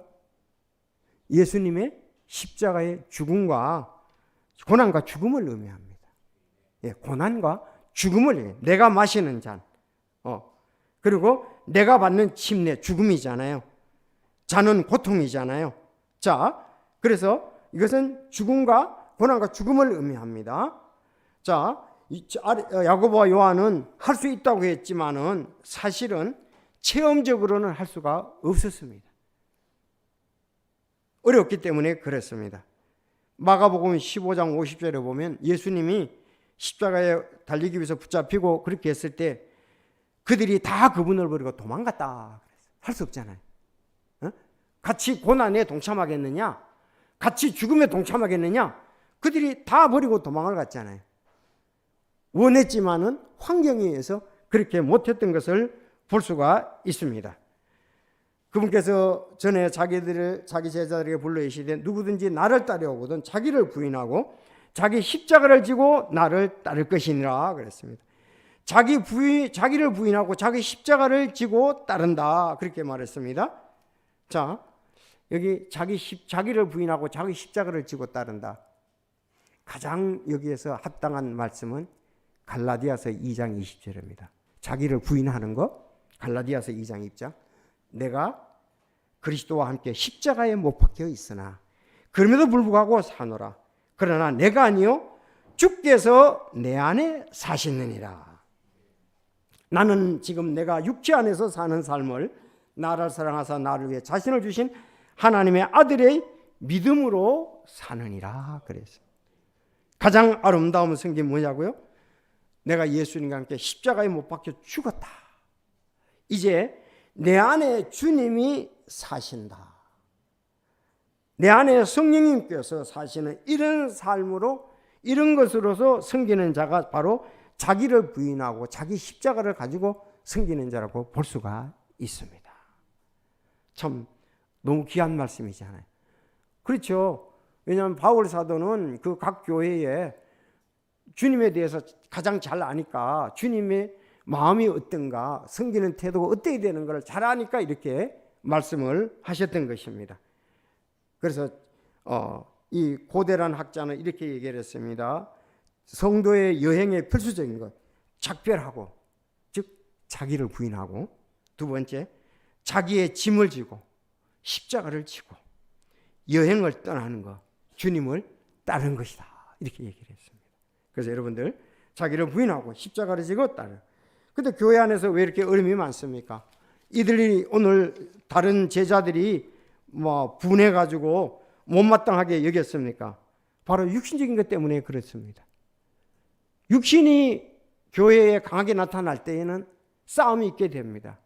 Speaker 1: 예수님의 십자가의 죽음과 고난과 죽음을 의미합니다. 예, 고난과 죽음을 내가 마시는 잔. 그리고 내가 받는 침례 죽음이잖아요. 잔은 고통이잖아요. 자, 그래서 이것은 죽음과 고난과 죽음을 의미합니다. 자, 야고보와 요한은 할 수 있다고 했지만은 사실은 체험적으로는 할 수가 없었습니다. 어렵기 때문에 그랬습니다. 마가복음 15장 50절에 보면 예수님이 십자가에 달리기 위해서 붙잡히고 그렇게 했을 때 그들이 다 그분을 버리고 도망갔다. 할 수 없잖아요. 같이 고난에 동참하겠느냐? 같이 죽음에 동참하겠느냐? 그들이 다 버리고 도망을 갔잖아요. 원했지만은 환경에 의해서 그렇게 못했던 것을 볼 수가 있습니다. 그분께서 전에 자기 제자들에게 불러이시되 누구든지 나를 따르오거든 자기를 부인하고 자기 십자가를 지고 나를 따를 것이니라 그랬습니다. 자기를 부인하고 자기 십자가를 지고 따른다 그렇게 말했습니다. 자, 여기 자기를 부인하고 자기 십자가를 지고 따른다. 가장 여기에서 합당한 말씀은 갈라디아서 2장 20절입니다. 자기를 부인하는 것 갈라디아서 2장 20절 내가 그리스도와 함께 십자가에 못 박혀 있으나 그럼에도 불구하고 사노라. 그러나 내가 아니요 주께서 내 안에 사시느니라. 나는 지금 내가 육체 안에서 사는 삶을 나를 사랑하사 나를 위해 자신을 주신 하나님의 아들의 믿음으로 사느니라 그랬어요. 가장 아름다운 성경이 뭐냐고요? 내가 예수님과 함께 십자가에 못 박혀 죽었다. 이제 내 안에 주님이 사신다. 내 안에 성령님께서 사시는 이런 삶으로 이런 것으로서 섬기는 자가 바로 자기를 부인하고 자기 십자가를 가지고 섬기는 자라고 볼 수가 있습니다. 참 너무 귀한 말씀이잖아요. 그렇죠. 왜냐하면 바울 사도는 그 각 교회에 주님에 대해서 가장 잘 아니까 주님의 마음이 어떤가 섬기는 태도가 어떻게 되는 걸 잘 아니까 이렇게 말씀을 하셨던 것입니다. 그래서 이 고대란 학자는 이렇게 얘기를 했습니다. 성도의 여행의 필수적인 것, 작별하고, 즉 자기를 부인하고, 두 번째 자기의 짐을 지고 십자가를 지고 여행을 떠나는 것, 주님을 따르는 것이다, 이렇게 얘기를 했습니다. 그래서 여러분들 자기를 부인하고 십자가를 지고 따르는. 근데 교회 안에서 왜 이렇게 어려움이 많습니까? 이들이 오늘 다른 제자들이 뭐 분해가지고 못마땅하게 여겼습니까? 바로 육신적인 것 때문에 그렇습니다. 육신이 교회에 강하게 나타날 때에는 싸움이 있게 됩니다.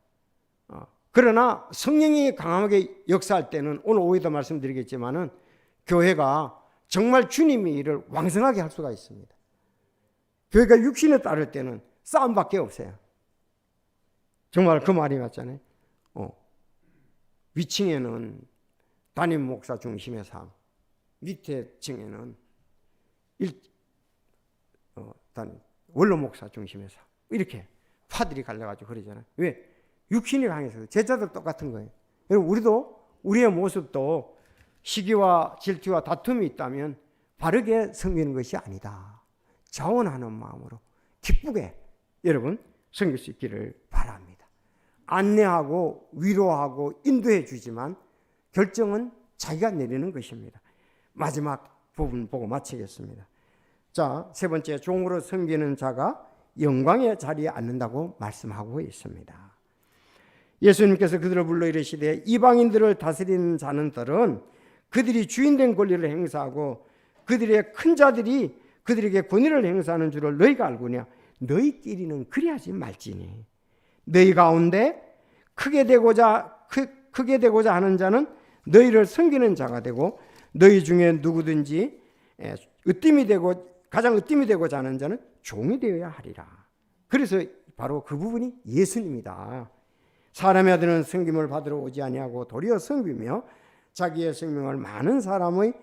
Speaker 1: 그러나 성령이 강하게 역사할 때는, 오늘 오후에도 말씀드리겠지만은, 교회가 정말 주님의 일을 왕성하게 할 수가 있습니다. 교회가 육신에 따를 때는 싸움밖에 없어요. 정말 그 말이 맞잖아요. 위층에는 담임 목사 중심의 삶, 밑에 층에는 원로 목사 중심의 삶, 이렇게 파들이 갈려가지고 그러잖아요. 왜? 육신이 강해서. 제자들 똑같은 거예요. 여러분, 우리도 우리의 모습도 시기와 질투와 다툼이 있다면 바르게 섬기는 것이 아니다. 자원하는 마음으로 기쁘게 여러분 섬길 수 있기를 바랍니다. 안내하고 위로하고 인도해 주지만 결정은 자기가 내리는 것입니다. 마지막 부분 보고 마치겠습니다. 자, 세 번째, 종으로 섬기는 자가 영광의 자리에 앉는다고 말씀하고 있습니다. 예수님께서 그들을 불러 이르시되 이방인들을 다스리는 자는들은 그들이 주인된 권리를 행사하고 그들의 큰 자들이 그들에게 권위를 행사하는 줄을 너희가 알고냐. 너희끼리는 그리하지 말지니 너희 가운데 크게 되고자 하는 자는 너희를 섬기는 자가 되고 너희 중에 누구든지 가장 으뜸이 되고자 하는 자는 종이 되어야 하리라. 그래서 바로 그 부분이 예수님이다. 사람의 아들은 섬김을 받으러 오지 아니하고 도리어 섬기며 자기의 생명을 많은 사람의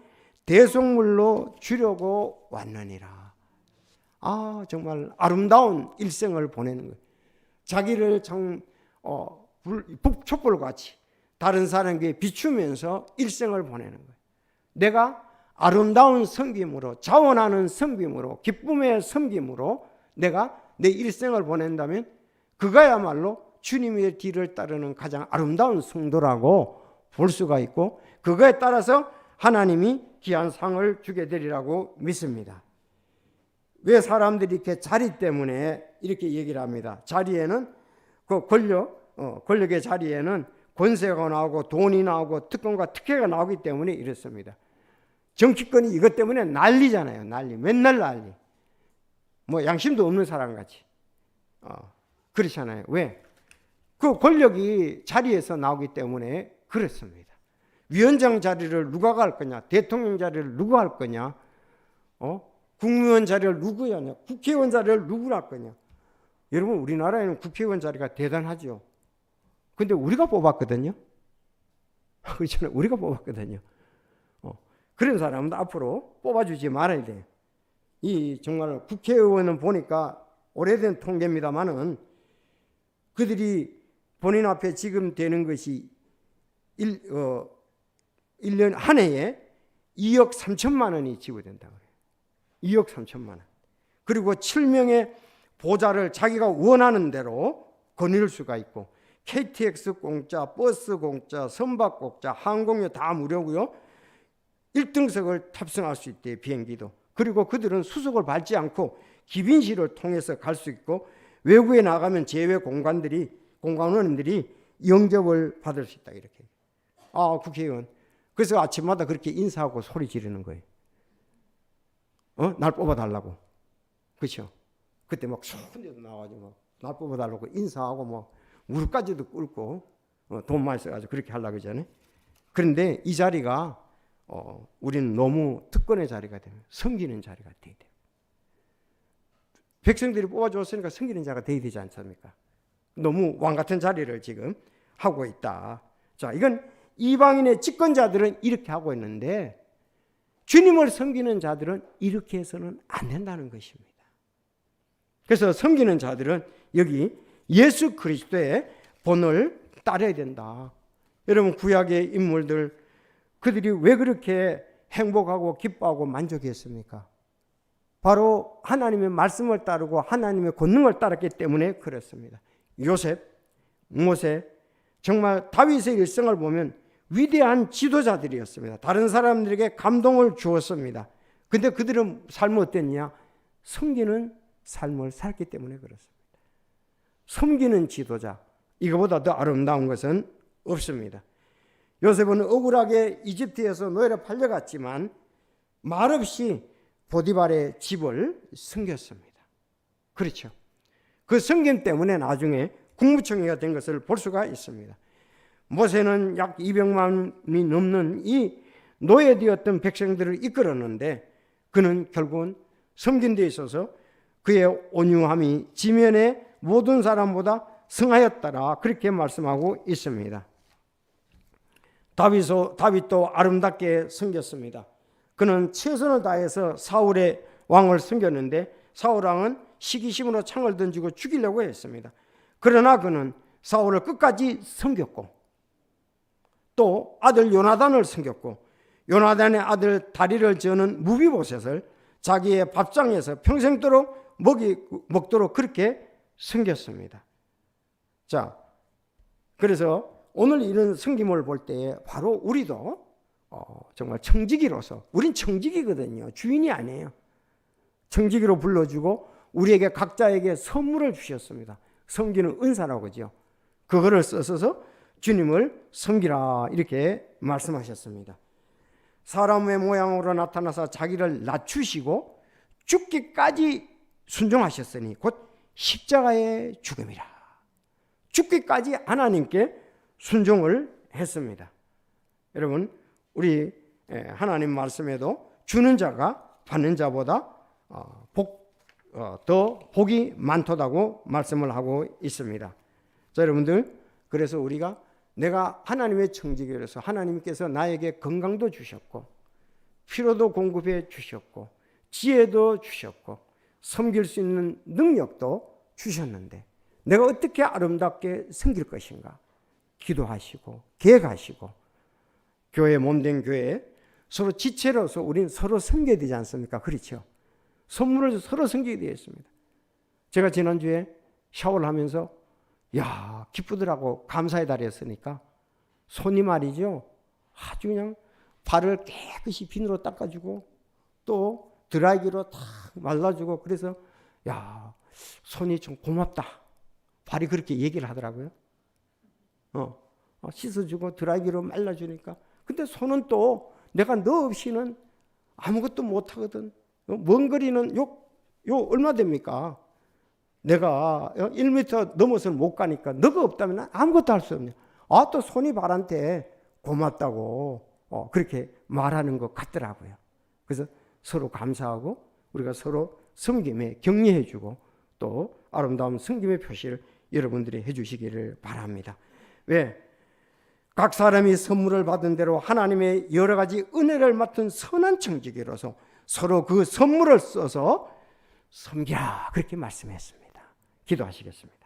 Speaker 1: 대속물로 주려고 왔느니라. 정말 아름다운 일생을 보내는 거예요. 자기를 촛불같이 다른 사람에게 비추면서 일생을 보내는 거예요. 내가 아름다운 섬김으로, 자원하는 섬김으로, 기쁨의 섬김으로 내가 내 일생을 보낸다면 그거야말로 주님의 뒤를 따르는 가장 아름다운 성도라고 볼 수가 있고, 그거에 따라서 하나님이 귀한 상을 주게 되리라고 믿습니다. 왜 사람들이 이렇게 자리 때문에 이렇게 얘기를 합니다. 자리에는 그 권력의 자리에는 권세가 나오고 돈이 나오고 특권과 특혜가 나오기 때문에 이렇습니다. 정치권이 이것 때문에 난리잖아요. 난리. 맨날 난리. 뭐 양심도 없는 사람같이. 그렇잖아요. 왜? 그 권력이 자리에서 나오기 때문에 그렇습니다. 위원장 자리를 누가 갈 거냐? 대통령 자리를 누가 할 거냐? 국무위원 자리를 누구야 하냐? 국회의원 자리를 누구를 할 거냐? 여러분, 우리나라에는 국회의원 자리가 대단하죠. 근데 우리가 뽑았거든요. 그렇잖아요. 우리가 뽑았거든요. 그런 사람은 앞으로 뽑아주지 말아야 돼요. 정말 국회의원은 보니까 오래된 통계입니다만은 그들이 본인 앞에 지금 되는 것이 1년 한 해에 2억 3천만 원이 지급된다고 해요. 2억 3천만 원. 그리고 7명의 보좌를 자기가 원하는 대로 거닐 수가 있고, KTX 공짜, 버스 공짜, 선박 공짜, 항공료 다 무료고요. 1등석을 탑승할 수 있대요. 비행기도. 그리고 그들은 수속을 밟지 않고 기빈실을 통해서 갈 수 있고, 외국에 나가면 제외 공관원들이 영접을 받을 수 있다. 이렇게. 국회의원. 그래서 아침마다 그렇게 인사하고 소리 지르는 거예요. 날 뽑아달라고. 그렇죠? 그때 막 손에도 나와가지고 날 뽑아달라고 인사하고 뭐 무릎까지도 꿇고 돈 많이 써가지고 그렇게 하려고 하잖아요. 그런데 이 자리가 우리는 너무 특권의 자리가 되면 섬기는 자리가 돼야 돼요. 백성들이 뽑아줬으니까 섬기는 자가 돼야 되지 않습니까? 너무 왕 같은 자리를 지금 하고 있다. 자, 이건 이방인의 집권자들은 이렇게 하고 있는데 주님을 섬기는 자들은 이렇게 해서는 안 된다는 것입니다. 그래서 섬기는 자들은 여기 예수 그리스도의 본을 따라야 된다. 여러분, 구약의 인물들, 그들이 왜 그렇게 행복하고 기뻐하고 만족했습니까? 바로 하나님의 말씀을 따르고 하나님의 권능을 따랐기 때문에 그렇습니다. 요셉, 모세, 정말 다윗의 일생을 보면 위대한 지도자들이었습니다. 다른 사람들에게 감동을 주었습니다. 근데 그들은 삶은 어땠냐? 섬기는 삶을 살기 때문에 그렇습니다. 섬기는 지도자, 이거보다 더 아름다운 것은 없습니다. 요셉은 억울하게 이집트에서 노예로 팔려갔지만 말없이 보디발의 집을 섬겼습니다. 그렇죠. 그 섬김 때문에 나중에 국무총리가 된 것을 볼 수가 있습니다. 모세는 약 200만이 넘는 이 노예되었던 백성들을 이끌었는데 그는 결국은 섬긴 데 있어서 그의 온유함이 지면의 모든 사람보다 승하였더라, 그렇게 말씀하고 있습니다. 다윗도 아름답게 섬겼습니다. 그는 최선을 다해서 사울의 왕을 섬겼는데 사울 왕은 시기심으로 창을 던지고 죽이려고 했습니다. 그러나 그는 사울을 끝까지 섬겼고 또 아들 요나단을 섬겼고 요나단의 아들 다리를 저는 무비보셋을 자기의 밥상에서 평생도록 먹도록 그렇게 섬겼습니다. 자, 그래서 오늘 이런 섬김을 볼 때 바로 우리도 정말 청지기로서, 우린 청지기거든요. 주인이 아니에요. 청지기로 불러주고 우리에게 각자에게 선물을 주셨습니다. 섬기는 은사라고 그러죠. 그거를 써서 주님을 섬기라 이렇게 말씀하셨습니다. 사람의 모양으로 나타나서 자기를 낮추시고 죽기까지 순종하셨으니 곧 십자가의 죽음이라. 죽기까지 하나님께 순종을 했습니다. 여러분, 우리 하나님 말씀에도 주는 자가 받는 자보다 더 복이 많다고 말씀을 하고 있습니다. 자, 여러분들, 그래서 우리가 내가 하나님의 청지기로서 하나님께서 나에게 건강도 주셨고 피로도 공급해 주셨고 지혜도 주셨고 섬길 수 있는 능력도 주셨는데 내가 어떻게 아름답게 섬길 것인가 기도하시고 계획하시고 교회 몸된 교회에 서로 지체로서 우리는 서로 섬겨야 되지 않습니까? 그렇죠. 선물을 서로 섬기게 되어 있습니다. 제가 지난주에 샤워를 하면서 기쁘더라고. 감사의 달이었으니까 손이 말이죠, 아주 그냥 발을 깨끗이 비누로 닦아주고 또 드라이기로 탁 말라주고, 그래서 손이 좀 고맙다, 발이 그렇게 얘기를 하더라고요. 씻어주고 드라이기로 말라주니까. 근데 손은 또 내가 너 없이는 아무것도 못하거든. 먼 거리는 요 얼마 됩니까? 내가 1m 넘어서는 못 가니까 너가 없다면 아무것도 할 수 없네. 또 손이 발한테 고맙다고 그렇게 말하는 것 같더라고요. 그래서 서로 감사하고 우리가 서로 섬김에 격려해주고 또 아름다운 섬김의 표시를 여러분들이 해주시기를 바랍니다. 왜? 각 사람이 선물을 받은 대로 하나님의 여러 가지 은혜를 맡은 선한 청지기로서 서로 그 선물을 써서 섬기라, 그렇게 말씀했습니다. 기도하시겠습니다.